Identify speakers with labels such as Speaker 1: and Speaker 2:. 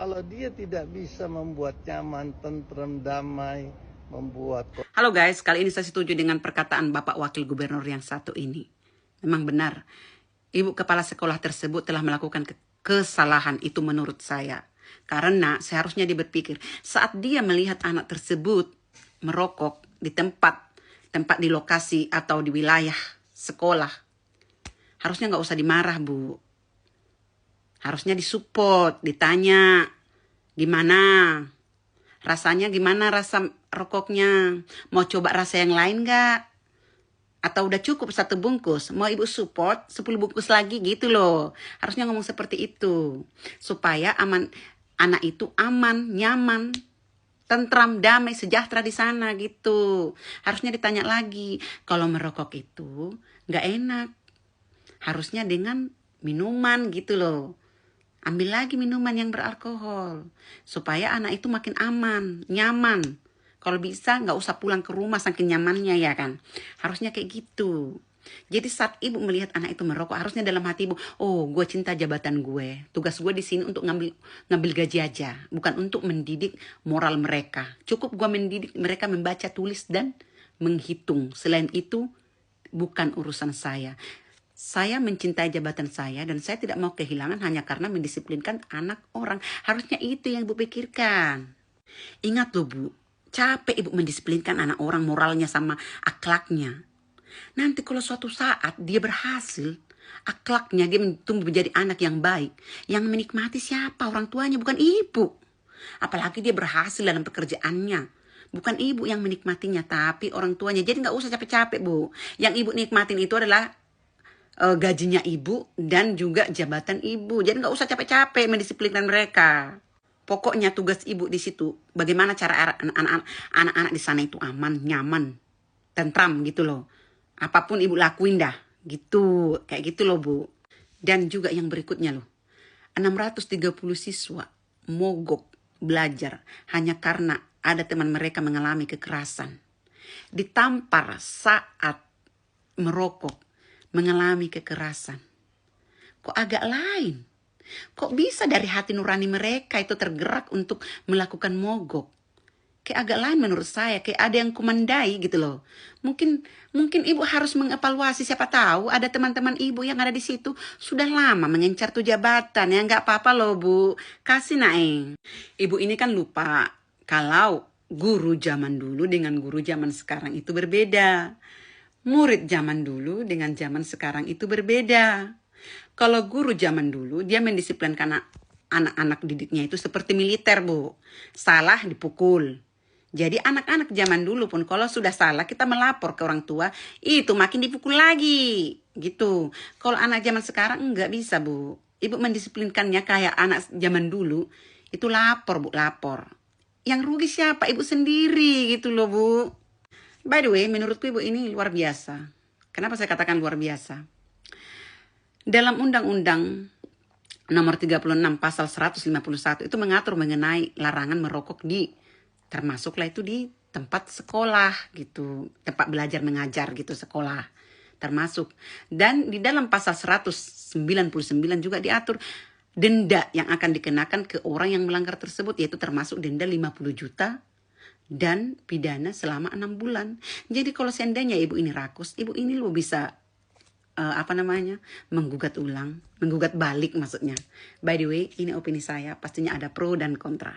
Speaker 1: Kalau dia tidak bisa membuat nyaman, tentrem, damai, membuat.
Speaker 2: Halo guys, kali ini saya setuju dengan perkataan Bapak Wakil Gubernur yang satu ini. Memang benar, Ibu Kepala Sekolah tersebut telah melakukan kesalahan itu menurut saya. Karena seharusnya dia berpikir, saat dia melihat anak tersebut merokok di tempat di lokasi atau di wilayah sekolah, harusnya nggak usah dimarah, Bu. Harusnya disupport, ditanya, gimana? Rasanya gimana rasa rokoknya? Mau coba rasa yang lain nggak? Atau udah cukup 1 bungkus? Mau ibu support 10 bungkus lagi gitu loh. Harusnya ngomong seperti itu. Supaya anak itu aman, nyaman, tentram, damai, sejahtera di sana gitu. Harusnya ditanya lagi. Kalau merokok itu nggak enak. Harusnya dengan minuman gitu loh. Ambil lagi minuman yang beralkohol. Supaya anak itu makin aman, nyaman. Kalau bisa nggak usah pulang ke rumah saking nyamannya ya kan. Harusnya kayak gitu. Jadi saat ibu melihat anak itu merokok, harusnya dalam hati ibu, oh gue cinta jabatan gue. Tugas gue di sini untuk ngambil gaji aja. Bukan untuk mendidik moral mereka. Cukup gue mendidik mereka membaca, tulis, dan menghitung. Selain itu, bukan urusan saya. Saya mencintai jabatan saya dan saya tidak mau kehilangan hanya karena mendisiplinkan anak orang. Harusnya itu yang ibu pikirkan. Ingat loh Bu, capek ibu mendisiplinkan anak orang moralnya sama akhlaknya. Nanti kalau suatu saat dia berhasil, akhlaknya dia tumbuh menjadi anak yang baik. Yang menikmati siapa? Orang tuanya, bukan ibu. Apalagi dia berhasil dalam pekerjaannya. Bukan ibu yang menikmatinya, tapi orang tuanya. Jadi gak usah capek-capek Bu. Yang ibu nikmatin itu adalah gajinya ibu dan juga jabatan ibu. Jadi nggak usah capek-capek mendisiplinkan mereka. Pokoknya tugas ibu di situ bagaimana cara anak-anak di sana itu aman, nyaman, tentram gitu loh. Apapun ibu lakuin dah, gitu. Kayak gitu loh Bu. Dan juga yang berikutnya loh. 630 siswa mogok belajar hanya karena ada teman mereka mengalami kekerasan. Ditampar saat merokok, mengalami kekerasan. Kok agak lain? Kok bisa dari hati nurani mereka itu tergerak untuk melakukan mogok? Kayak agak lain menurut saya, kayak ada yang kumandai gitu loh. Mungkin ibu harus mengevaluasi, siapa tahu ada teman-teman ibu yang ada di situ sudah lama mengincar tuh jabatan. Ya nggak apa-apa loh Bu, kasih naik. Ibu ini kan lupa kalau guru zaman dulu dengan guru zaman sekarang itu berbeda. Murid zaman dulu dengan zaman sekarang itu berbeda. Kalau guru zaman dulu, dia mendisiplinkan anak-anak didiknya itu seperti militer, Bu. Salah dipukul. Jadi anak-anak zaman dulu pun kalau sudah salah, kita melapor ke orang tua, itu makin dipukul lagi. Gitu. Kalau anak zaman sekarang enggak bisa, Bu. Ibu mendisiplinkannya kayak anak zaman dulu, itu lapor, Bu, lapor. Yang rugi siapa? Ibu sendiri gitu loh, Bu. By the way, menurutku ibu ini luar biasa. Kenapa saya katakan luar biasa? Dalam Undang-Undang nomor 36 pasal 151 itu mengatur mengenai larangan merokok termasuklah itu di tempat sekolah gitu, tempat belajar mengajar gitu, sekolah termasuk. Dan di dalam pasal 199 juga diatur denda yang akan dikenakan ke orang yang melanggar tersebut, yaitu termasuk denda 50 juta dan pidana selama 6 bulan. Jadi kalau seandainya ibu ini rakus, ibu ini lo bisa menggugat ulang, menggugat balik maksudnya. By the way, ini opini saya, pastinya ada pro dan kontra.